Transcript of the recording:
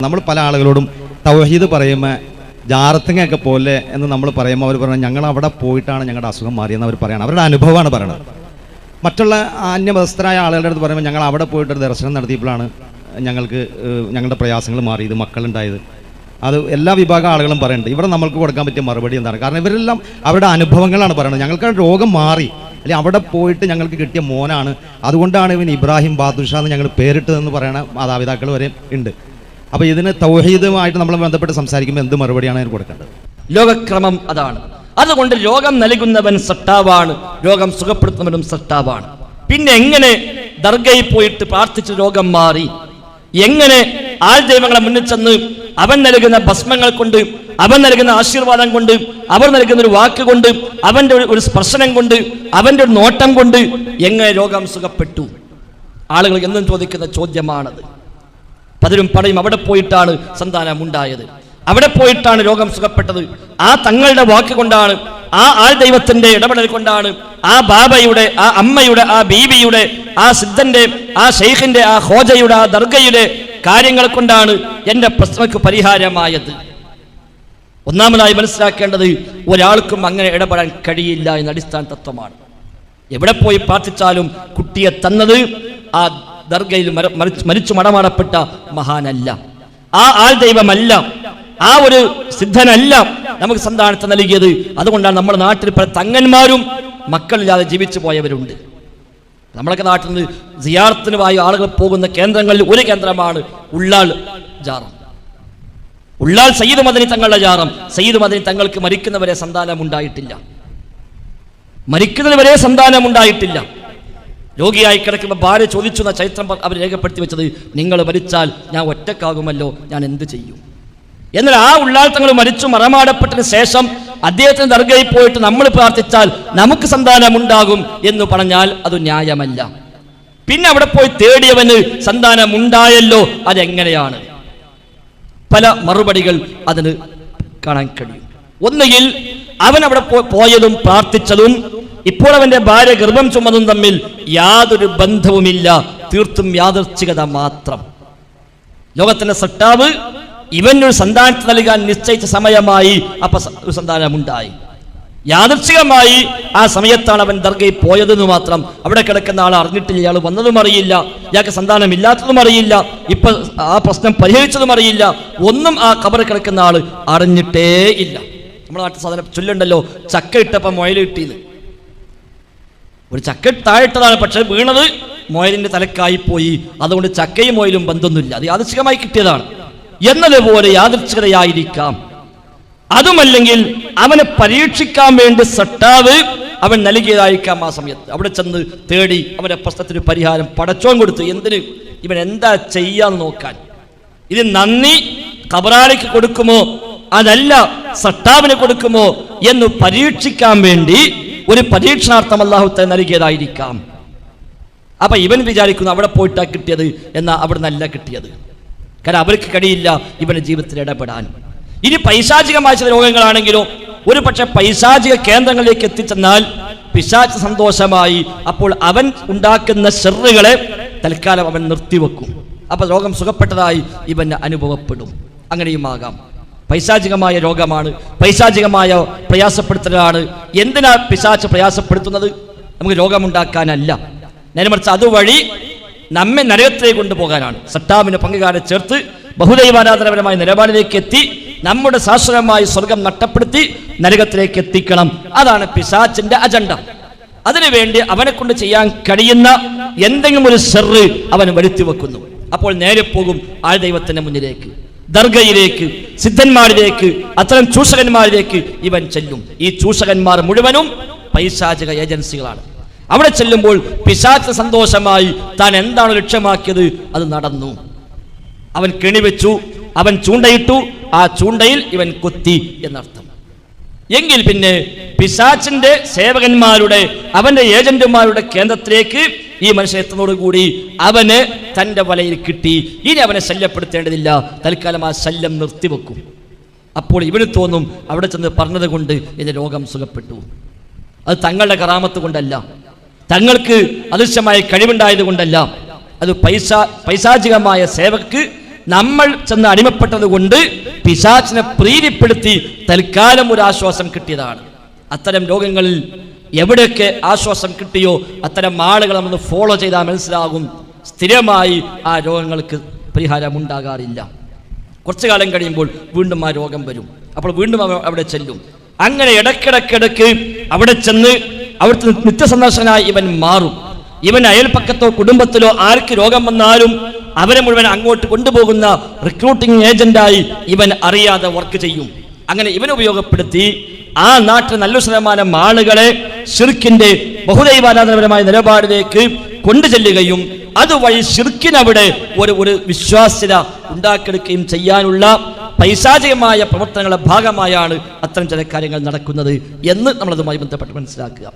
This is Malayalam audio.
നമ്മൾ പല ആളുകളോടും തൗഹീദ് പറയുമ്പോൾ ജാറത്തിങ്ങയൊക്കെ പോലെ എന്ന് നമ്മൾ പറയുമ്പോൾ അവർ പറഞ്ഞാൽ ഞങ്ങൾ അവിടെ പോയിട്ടാണ് ഞങ്ങളുടെ അസുഖം മാറിയെന്ന് അവർ പറയണം. അവരുടെ അനുഭവമാണ് പറയണത്. മറ്റുള്ള അന്യമതസ്ഥരായ ആളുകളുടെ അടുത്ത് പറയുമ്പോൾ ഞങ്ങൾ അവിടെ പോയിട്ടൊരു ദർശനം നടത്തിയപ്പോഴാണ് ഞങ്ങൾക്ക് ഞങ്ങളുടെ പ്രയാസങ്ങൾ മാറിയത്, മക്കളുണ്ടായത്. അത് എല്ലാ വിഭാഗം ആളുകളും പറയുന്നുണ്ട്. ഇവിടെ നമ്മൾക്ക് കൊടുക്കാൻ പറ്റിയ മറുപടി എന്താണ്? കാരണം ഇവരെല്ലാം അവരുടെ അനുഭവങ്ങളാണ് പറയുന്നത്. ഞങ്ങൾക്ക് രോഗം മാറി, അല്ലെങ്കിൽ അവിടെ പോയിട്ട് ഞങ്ങൾക്ക് കിട്ടിയ മോനാണ്, അതുകൊണ്ടാണ് ഇവൻ ഇബ്രാഹിം ബാദുഷ എന്ന് ഞങ്ങൾ പേരിട്ടതെന്ന് പറയുന്ന മാതാപിതാക്കൾ വരെ ഉണ്ട്. അപ്പോൾ ഇതിന് തൗഹീദുമായിട്ട് നമ്മൾ ബന്ധപ്പെട്ട് സംസാരിക്കുമ്പോൾ എന്ത് മറുപടിയാണ് അതിന് കൊടുക്കേണ്ടത്? ലോകക്രമം അതാണ്. അതുകൊണ്ട് രോഗം നൽകുന്നവൻ സട്ടാവാണ്, രോഗം സുഖപ്പെടുത്തുന്നവനും സട്ടാവാണ്. പിന്നെ എങ്ങനെ ദർഗയിൽ പോയിട്ട് പ്രാർത്ഥിച്ച് രോഗം മാറി? എങ്ങനെ ആൾ ദൈവങ്ങളെ മുന്നിൽ ചെന്ന് അവൻ നൽകുന്ന ഭസ്മങ്ങൾ കൊണ്ട്, അവൻ നൽകുന്ന ആശീർവാദം കൊണ്ട്, അവർ നൽകുന്ന ഒരു വാക്ക് കൊണ്ട്, അവന്റെ ഒരു സ്പർശനം കൊണ്ട്, അവന്റെ ഒരു നോട്ടം കൊണ്ട് എങ്ങനെ രോഗം സുഖപ്പെട്ടു? ആളുകൾ എന്നും ചോദിക്കുന്ന ചോദ്യമാണത്. പലരും പറയും അവിടെ പോയിട്ടാണ് സന്താനം ഉണ്ടായത്, അവിടെ പോയിട്ടാണ് രോഗം സുഖപ്പെട്ടത്. ആ തങ്ങളുടെ വാക്ക് കൊണ്ടാണ്, ആ ആൾ ദൈവത്തിന്റെ ഇടപെടൽ കൊണ്ടാണ്, ആ ബാബയുടെ, ആ അമ്മയുടെ, ആ ബീവിയുടെ, ആ സിദ്ധന്റെ, ആ ഷെയ്ഖിന്റെ, ആ ഹോജയുടെ, ആ ദർഗയുടെ കാര്യങ്ങൾ കൊണ്ടാണ് എന്റെ പ്രശ്നങ്ങൾക്ക് പരിഹാരമായത്. ഒന്നാമതായി മനസ്സിലാക്കേണ്ടത് ഒരാൾക്കും അങ്ങനെ ഇടപെടാൻ കഴിയില്ല എന്ന അടിസ്ഥാന തത്വമാണ്. എവിടെ പോയി പ്രാർത്ഥിച്ചാലും കുട്ടിയെ തന്നത് ആ ദർഗയിൽ മരിച്ചു മടമാടപ്പെട്ട മഹാനല്ല, ആ ആൾ ദൈവമല്ല, ആ ഒരു സിദ്ധനല്ല നമുക്ക് സന്താനത്തെ നൽകിയത്. അതുകൊണ്ടാണ് നമ്മുടെ നാട്ടിൽ പല തങ്ങന്മാരും മക്കളില്ലാതെ ജീവിച്ചു പോയവരുണ്ട്. നമ്മളൊക്കെ നാട്ടിൽ നിന്ന് സിയാറത്തിനുമായി ആളുകൾ പോകുന്ന കേന്ദ്രങ്ങളിൽ ഒരു കേന്ദ്രമാണ് ഉള്ളാൾ ജാറം. ഉള്ളാൾ സയ്യിദ് മദനി തങ്ങളുടെ ജാറം. സയ്യിദ് മദനി തങ്ങൾക്ക് മരിക്കുന്നവരെ സന്താനം ഉണ്ടായിട്ടില്ല, മരിക്കുന്നവരെ സന്താനം ഉണ്ടായിട്ടില്ല. രോഗിയായി കിടക്കുമ്പോൾ ഭാര്യ ചോദിച്ചു എന്ന ചരിത്രം അവർ രേഖപ്പെടുത്തി വെച്ചത്, നിങ്ങൾ മരിച്ചാൽ ഞാൻ ഒറ്റക്കാകുമല്ലോ, ഞാൻ എന്ത് ചെയ്യും? എന്നാൽ ആ ഉള്ളാൾ തങ്ങൾ മരിച്ചു മറമാടപ്പെട്ടതിന് ശേഷം അദ്ദേഹത്തിന് ദർഗയിൽ പോയിട്ട് നമ്മൾ പ്രാർത്ഥിച്ചാൽ നമുക്ക് സന്താനം ഉണ്ടാകും എന്ന് പറഞ്ഞാൽ അത് ന്യായമല്ല. പിന്നെ അവിടെ പോയി തേടിയവന് സന്താനം ഉണ്ടായല്ലോ, അതെങ്ങനെയാണ്? പല മറുപടികൾ അതിന് കാണാൻ കഴിയും. ഒന്നുകിൽ അവൻ അവിടെ പോയതും പ്രാർത്ഥിച്ചതും ഇപ്പോൾ അവന്റെ ഭാര്യ ഗർഭം ചുമതും തമ്മിൽ യാതൊരു ബന്ധവുമില്ല, തീർത്തും യാദർച്ഛികത മാത്രം. ലോകത്തിന്റെ സട്ടാവ് ഇവനൊരു സന്താനത്തെ നൽകാൻ നിശ്ചയിച്ച സമയമായി അപ്പൊ ഒരു സന്താനമുണ്ടായി. യാദർച്ഛികമായി ആ സമയത്താണ് അവൻ ദർഗയിൽ പോയതെന്ന് മാത്രം. അവിടെ കിടക്കുന്ന ആൾ അറിഞ്ഞിട്ടില്ല, ഇയാൾ വന്നതും അറിയില്ല, ഇയാൾക്ക് സന്താനം ഇല്ലാത്തതും അറിയില്ല, ഇപ്പൊ ആ പ്രശ്നം പരിഹരിച്ചതും അറിയില്ല, ഒന്നും ആ ഖബറിൽ കിടക്കുന്ന ആൾ അറിഞ്ഞിട്ടേ ഇല്ല. നമ്മുടെ നാട്ടിൽ സാധനം ചൊല്ലുണ്ടല്ലോ, ചക്ക ഇട്ടപ്പം മുയൽ കിട്ടിയത്. ഒരു ചക്ക താഴിട്ടതാണ്, പക്ഷെ വീണത് മുയലിന്റെ തലക്കായി പോയി. അതുകൊണ്ട് ചക്കയും മുയലും ബന്ധമൊന്നുമില്ല, അത് യാദൃച്ഛികമായി കിട്ടിയതാണ് എന്നതുപോലെ യാദൃച്ഛികതയായിരിക്കാം. അതുമല്ലെങ്കിൽ അവനെ പരീക്ഷിക്കാൻ വേണ്ടി സട്ടാവ് അവൻ നൽകിയതായിരിക്കാം. ആ സമയത്ത് അവിടെ ചെന്ന് തേടി അവന്റെ പ്രശ്നത്തിന് പരിഹാരം പടച്ചോൻ കൊടുത്തു. എന്തിന്? ഇവൻ എന്താ ചെയ്യാന്ന് നോക്കാൻ. ഇത് നന്ദി ഖബറാളിക്ക് കൊടുക്കുമോ അതല്ല സട്ടാവിന് കൊടുക്കുമോ എന്ന് പരീക്ഷിക്കാൻ വേണ്ടി ഒരു പരീക്ഷണാർത്ഥം അല്ലാഹു തആല നൽകിയതായിരിക്കാം. അപ്പൊ ഇവൻ വിചാരിക്കുന്നു അവിടെ പോയിട്ടാ കിട്ടിയത്, എന്നാൽ അവിടെ നല്ല കിട്ടിയത്. കാരണം അവർക്ക് കഴിയില്ല ഇവന്റെ ജീവിതത്തിൽ ഇടപെടാൻ. ഇനി പൈശാചികമായ ചില രോഗങ്ങളാണെങ്കിലോ ഒരു പക്ഷെ പൈശാചിക കേന്ദ്രങ്ങളിലേക്ക് എത്തിച്ചെന്നാൽ പിശാച് സന്തോഷമായി അപ്പോൾ അവൻ ഉണ്ടാക്കുന്ന ശർറുകളെ തൽക്കാലം അവൻ നിർത്തിവെക്കും. അപ്പൊ രോഗം സുഖപ്പെട്ടതായി ഇവന് അനുഭവപ്പെടും. അങ്ങനെയുമാകാം. പൈശാചികമായ രോഗമാണ്, പൈശാചികമായ പ്രയാസപ്പെടുത്തലാണ്. എന്തിനാ പിശാച് പ്രയാസപ്പെടുത്തുന്നത്? നമുക്ക് രോഗമുണ്ടാക്കാനല്ല, നേരെമറിച്ച് അതുവഴി നമ്മെ നരകത്തിലേക്ക് കൊണ്ടുപോകാനാണ്. സട്ടാമിന് പങ്കുകാരെ ചേർത്ത് ബഹുദൈവാരാധനപരമായ നിലപാടിലേക്ക് എത്തി നമ്മുടെ ശാശ്വതമായ സ്വർഗം നഷ്ടപ്പെടുത്തി നരകത്തിലേക്ക് എത്തിക്കണം. അതാണ് പിശാചിന്റെ അജണ്ട. അതിനുവേണ്ടി അവനെ കൊണ്ട് ചെയ്യാൻ കഴിയുന്ന എന്തെങ്കിലും ഒരു ശർറ് അവൻ വരുത്തി വെക്കുന്നു. അപ്പോൾ നേരെ പോകും ആൾ ദൈവത്തിന്റെ മുന്നിലേക്ക്, ദർഗയിലേക്ക്, സിദ്ധന്മാരിലേക്ക്, അത്തരം ചൂഷകന്മാരിലേക്ക് ഇവൻ ചെല്ലും. ഈ ചൂഷകന്മാർ മുഴുവനും പൈശാചിക ഏജൻസികളാണ്. അവിടെ ചെല്ലുമ്പോൾ പിശാച് സന്തോഷമായി താൻ എന്താണ് ലക്ഷ്യമാക്കിയത് അത് നടന്നു. അവൻ കെണിവെച്ചു, അവൻ ചൂണ്ടയിട്ടു, ആ ചൂണ്ടയിൽ ഇവൻ കൊത്തി എന്നർത്ഥം. എങ്കിൽ പിന്നെ പിശാചിന്റെ സേവകന്മാരുടെ, അവന്റെ ഏജന്റുമാരുടെ കേന്ദ്രത്തിലേക്ക് ഈ മനുഷ്യൻ എത്തുന്നതോടുകൂടി അവന് തന്റെ വലയിൽ കിട്ടി. ഇനി അവനെ ശല്യപ്പെടുത്തേണ്ടതില്ല, തൽക്കാലം ആ ശല്യം നിർത്തിവെക്കും. അപ്പോൾ ഇവന് തോന്നും അവിടെ ചെന്ന് പറഞ്ഞത് കൊണ്ട് എന്റെ രോഗം സുഖപ്പെട്ടു. അത് തങ്ങളുടെ കറാമത്ത് കൊണ്ടല്ല, തങ്ങൾക്ക് അദൃശ്യമായ കഴിവുണ്ടായത് കൊണ്ടല്ല, അത് പൈശാചികമായ സേവക്ക് നമ്മൾ ചെന്ന് അടിമപ്പെട്ടത് കൊണ്ട് പിശാചിനെ പ്രീതിപ്പെടുത്തി തൽക്കാലം ഒരു ആശ്വാസം കിട്ടിയതാണ്. അത്തരം രോഗങ്ങളിൽ എവിടെയൊക്കെ ആശ്വാസം കിട്ടിയോ അത്തരം ആളുകൾ നമ്മൾ ഫോളോ ചെയ്താൽ മനസ്സിലാകും സ്ഥിരമായി ആ രോഗങ്ങൾക്ക് പരിഹാരം ഉണ്ടാകാറില്ല. കുറച്ചു കാലം കഴിയുമ്പോൾ വീണ്ടും ആ രോഗം വരും. അപ്പോൾ വീണ്ടും അവിടെ ചെല്ലും. അങ്ങനെ ഇടയ്ക്കിടയ്ക്കിടയ്ക്ക് അവിടെ ചെന്ന് അവിടുത്തെ നിത്യസന്ദർശനായി ഇവൻ മാറും. ഇവൻ അയൽപ്പക്കത്തോ കുടുംബത്തിലോ ആർക്ക് രോഗം വന്നാലും അവരെ മുഴുവൻ അങ്ങോട്ട് കൊണ്ടുപോകുന്ന റിക്രൂട്ടിംഗ് ഏജന്റായി ഇവൻ അറിയാതെ വർക്ക് ചെയ്യും. അങ്ങനെ ഇവൻ ഉപയോഗപ്പെടുത്തി ആ നാട്ടിൽ നല്ലൊരു ശതമാനം ആളുകളെ ശിർക്കിന്റെ ബഹുദൈവാരാധനപരമായ നിലപാടിലേക്ക് കൊണ്ടുചെല്ലുകയും അതുവഴി ശിർക്കിനവിടെ ഒരു വിശ്വാസ്യത ഉണ്ടാക്കിയെടുക്കുകയും ചെയ്യാനുള്ള പൈശാചികമായ പ്രവർത്തനങ്ങളുടെ ഭാഗമായാണ് അത്തരം ചില കാര്യങ്ങൾ നടക്കുന്നത് എന്ന് നമ്മളതുമായി ബന്ധപ്പെട്ട് മനസ്സിലാക്കുക.